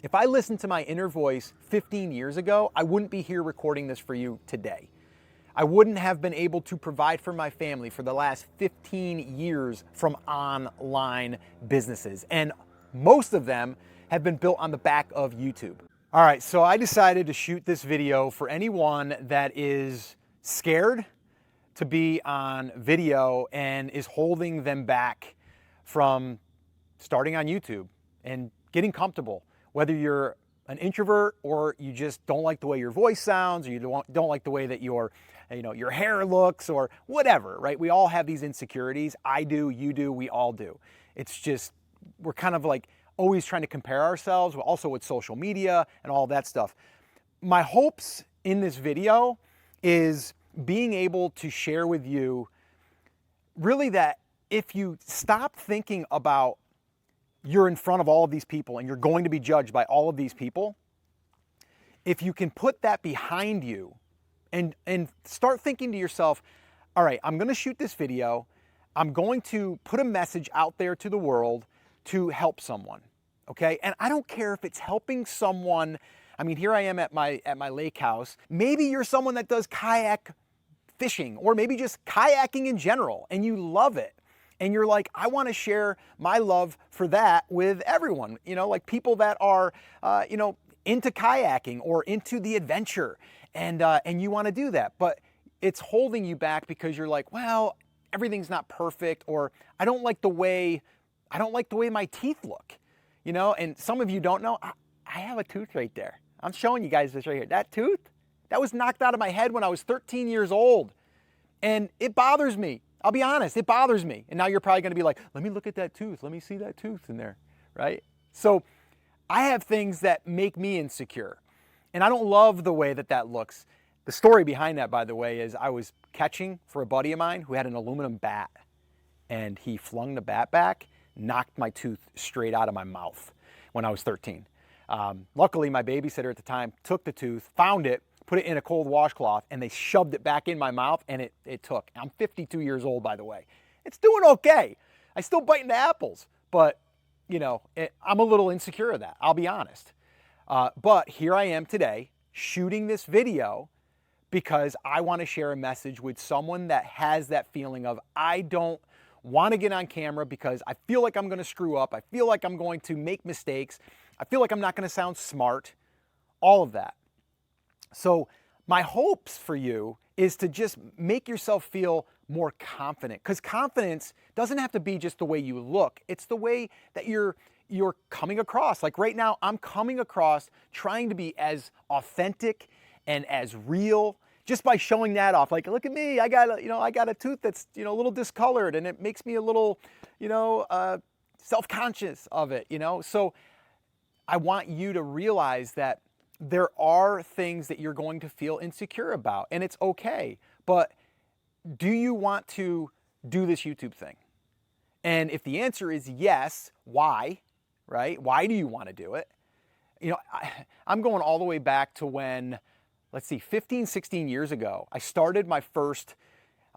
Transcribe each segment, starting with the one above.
If I listened to my inner voice 15 years ago, I wouldn't be here recording this for you today. I wouldn't have been able to provide for my family for the last 15 years from online businesses. And most of them have been built on the back of YouTube. All right, so I decided to shoot this video for anyone that is scared to be on video and is holding them back from starting on YouTube and getting comfortable. Whether you're an introvert or you just don't like the way your voice sounds, or you don't like the way that your hair looks or whatever, right? We all have these insecurities. I do, you do, we all do. It's just, we're kind of like always trying to compare ourselves, also with social media and all that stuff. My hopes in this video is being able to share with you really that if you stop thinking about you're in front of all of these people and you're going to be judged by all of these people, if you can put that behind you and start thinking to yourself, all right, I'm going to shoot this video. I'm going to put a message out there to the world to help someone, okay? And I don't care if it's helping someone. I mean, here I am at my lake house. Maybe you're someone that does kayak fishing or maybe just kayaking in general and you love it. And you're like, I want to share my love for that with everyone, like people that are, into kayaking or into the adventure, and you want to do that, but it's holding you back because you're like, well, everything's not perfect, or I don't like the way my teeth look, and some of you don't know, I have a tooth right there. I'm showing you guys this right here. That tooth, that was knocked out of my head when I was 13 years old, and it bothers me. I'll be honest, it bothers me. And now you're probably going to be like, let me look at that tooth. Let me see that tooth in there, right? So I have things that make me insecure. And I don't love the way that looks. The story behind that, by the way, is I was catching for a buddy of mine who had an aluminum bat. And he flung the bat back, knocked my tooth straight out of my mouth when I was 13. Luckily, my babysitter at the time took the tooth, found it, put it in a cold washcloth, and they shoved it back in my mouth, and it took. I'm 52 years old, by the way. It's doing okay. I still bite into apples, but, I'm a little insecure of that, I'll be honest. But here I am today shooting this video because I want to share a message with someone that has that feeling of, I don't want to get on camera because I feel like I'm going to screw up. I feel like I'm going to make mistakes. I feel like I'm not going to sound smart, all of that. So my hopes for you is to just make yourself feel more confident, because confidence doesn't have to be just the way you look. It's the way that you're coming across. Like right now, I'm coming across trying to be as authentic and as real just by showing that off. Like, look at me, I got a tooth that's, a little discolored, and it makes me a little, self-conscious of it, So I want you to realize that there are things that you're going to feel insecure about, and it's okay. But do you want to do this YouTube thing? And if the answer is yes, why, right? Why do you want to do it? I'm going all the way back to when, 15, 16 years ago, I started my first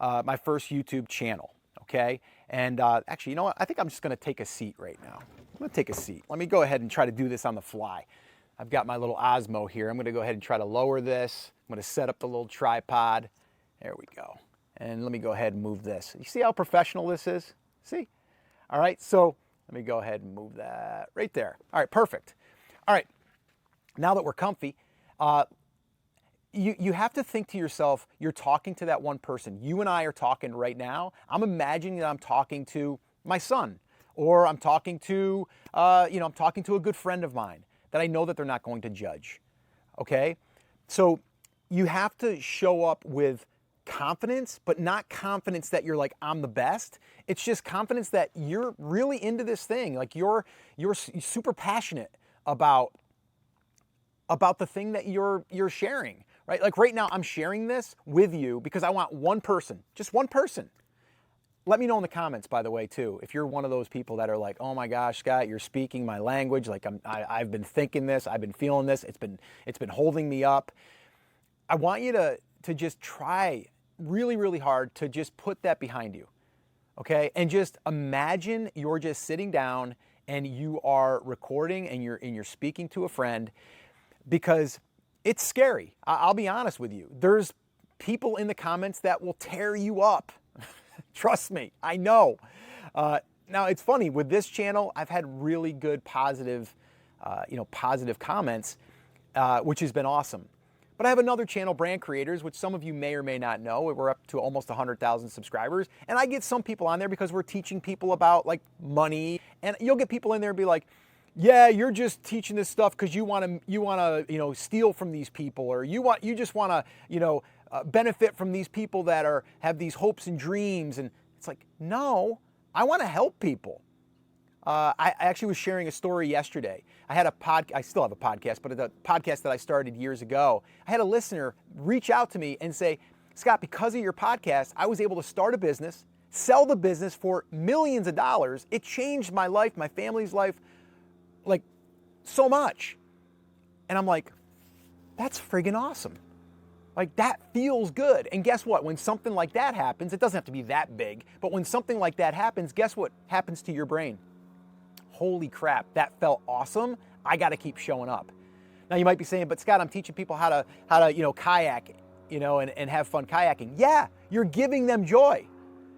YouTube channel, okay? And actually, you know what? I think I'm just going to take a seat right now. I'm going to take a seat. Let me go ahead and try to do this on the fly. I've got my little Osmo here. I'm going to go ahead and try to lower this. I'm going to set up the little tripod. There we go. And let me go ahead and move this. You see how professional this is? See? All right, so let me go ahead and move that right there. All right, perfect. All right, now that we're comfy, you have to think to yourself, you're talking to that one person. You and I are talking right now. I'm imagining that I'm talking to my son, or I'm talking to, I'm talking to a good friend of mine that I know that they're not going to judge, okay? So you have to show up with confidence, but not confidence that you're like, I'm the best. It's just confidence that you're really into this thing. Like you're super passionate about the thing that you're sharing, right? Like right now, I'm sharing this with you because I want one person, just one person. Let me know in the comments, by the way, too, if you're one of those people that are like, oh my gosh, Scott, you're speaking my language. Like I've been thinking this, I've been feeling this. It's been holding me up. I want you to just try really, really hard to just put that behind you, okay? And just imagine you're just sitting down and you are recording and you're speaking to a friend, because it's scary. I'll be honest with you. There's people in the comments that will tear you up. Trust me, I know. Now it's funny with this channel, I've had really good positive comments, which has been awesome. But I have another channel, Brand Creators, which some of you may or may not know. We're up to almost 100,000 subscribers. And I get some people on there because we're teaching people about like money. And you'll get people in there and be like, yeah, you're just teaching this stuff because you want to steal from these people, or you just want to benefit from these people that have these hopes and dreams. And it's like, no, I want to help people. I actually was sharing a story yesterday. I still have a podcast, but the podcast that I started years ago, I had a listener reach out to me and say, Scott, because of your podcast, I was able to start a business, sell the business for millions of dollars. It changed my life, my family's life, like so much. And I'm like, that's friggin' awesome. Like, that feels good. And guess what? When something like that happens, it doesn't have to be that big, but when something like that happens, guess what happens to your brain? Holy crap, that felt awesome. I got to keep showing up. Now you might be saying, but Scott, I'm teaching people how to kayak, and have fun kayaking. Yeah, you're giving them joy.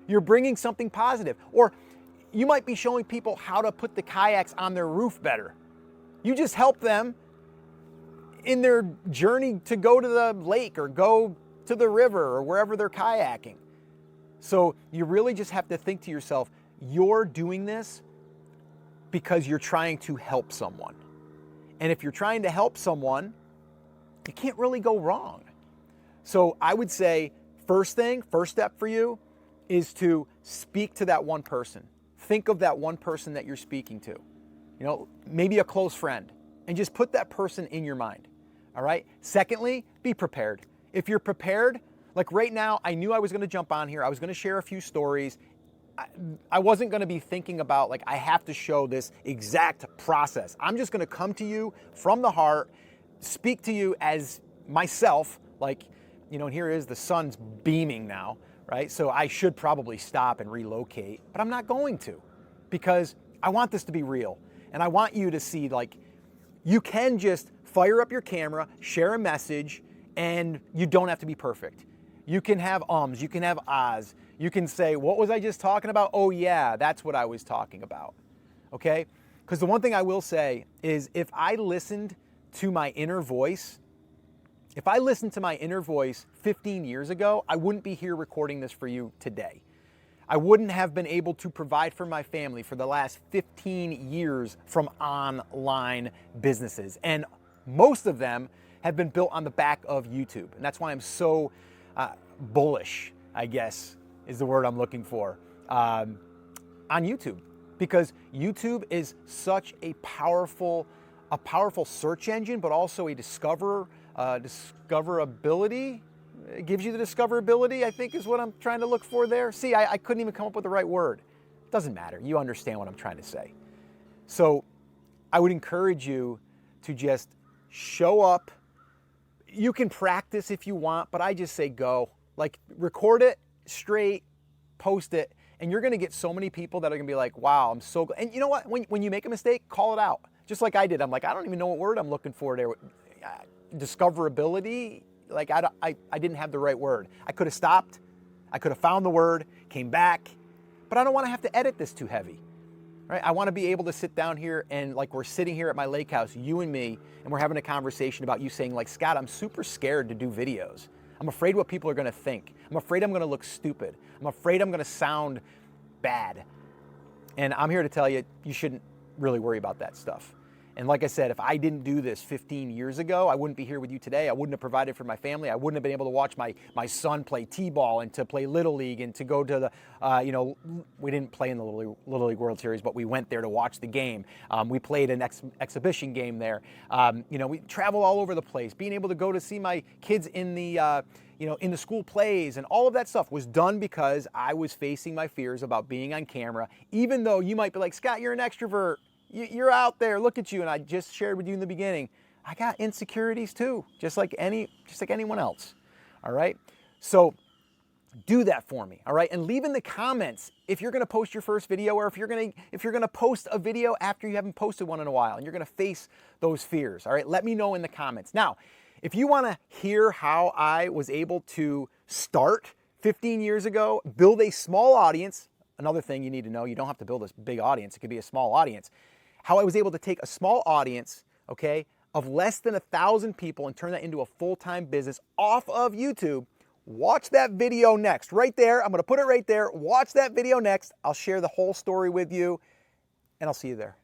You're bringing something positive. Or you might be showing people how to put the kayaks on their roof better. You just help them in their journey to go to the lake or go to the river or wherever they're kayaking. So you really just have to think to yourself, you're doing this because you're trying to help someone. And if you're trying to help someone, you can't really go wrong. So I would say, first step for you is to speak to that one person. Think of that one person that you're speaking to. Maybe a close friend, and just put that person in your mind. All right? Secondly, be prepared. If you're prepared, like right now, I knew I was going to jump on here. I was going to share a few stories. I wasn't going to be thinking about like, I have to show this exact process. I'm just going to come to you from the heart, speak to you as myself, like, and here is the sun's beaming now, right? So I should probably stop and relocate, but I'm not going to, because I want this to be real. And I want you to see, like, you can just fire up your camera, share a message, and you don't have to be perfect. You can have ums, you can have ahs. You can say, what was I just talking about? Oh yeah, that's what I was talking about, okay? Because the one thing I will say is, if I listened to my inner voice 15 years ago, I wouldn't be here recording this for you today. I wouldn't have been able to provide for my family for the last 15 years from online businesses. And most of them have been built on the back of YouTube. And that's why I'm so bullish, I guess, is the word I'm looking for, on YouTube. Because YouTube is such a powerful search engine, but also a discoverability. It gives you the discoverability, I think, is what I'm trying to look for there. See, I couldn't even come up with the right word. Doesn't matter. You understand what I'm trying to say. So I would encourage you to just show up. You can practice if you want, but I just say go. Like, record it straight, post it, and you're going to get so many people that are going to be like, wow, I'm so glad. And you know what? When you make a mistake, call it out. Just like I did. I'm like, I don't even know what word I'm looking for there. Discoverability. Like, I didn't have the right word. I could have stopped. I could have found the word, came back, but I don't want to have to edit this too heavy, right? I want to be able to sit down here and, like, we're sitting here at my lake house, you and me, and we're having a conversation about you saying, like, Scott, I'm super scared to do videos. I'm afraid what people are going to think. I'm afraid I'm going to look stupid. I'm afraid I'm going to sound bad. And I'm here to tell you, you shouldn't really worry about that stuff. And like I said, if I didn't do this 15 years ago, I wouldn't be here with you today. I wouldn't have provided for my family. I wouldn't have been able to watch my son play t-ball and to play Little League and to go to the, we didn't play in the Little League World Series, but we went there to watch the game. We played an exhibition game there. We travel all over the place. Being able to go to see my kids in the, in the school plays and all of that stuff was done because I was facing my fears about being on camera, even though you might be like, Scott, you're an extrovert. You're out there, look at you. And I just shared with you in the beginning, I got insecurities too, just like anyone else. All right. So Do that for me, all right? And leave in the comments if you're gonna post your first video, or if you're gonna post a video after you haven't posted one in a while and you're gonna face those fears, all right? Let me know in the comments. Now, if you wanna hear how I was able to start 15 years ago, build a small audience, another thing you need to know, you don't have to build a big audience, it could be a small audience. How I was able to take a small audience, okay, of less than 1,000 people and turn that into a full-time business off of YouTube. Watch that video next, right there. I'm gonna put it right there. Watch that video next. I'll share the whole story with you, and I'll see you there.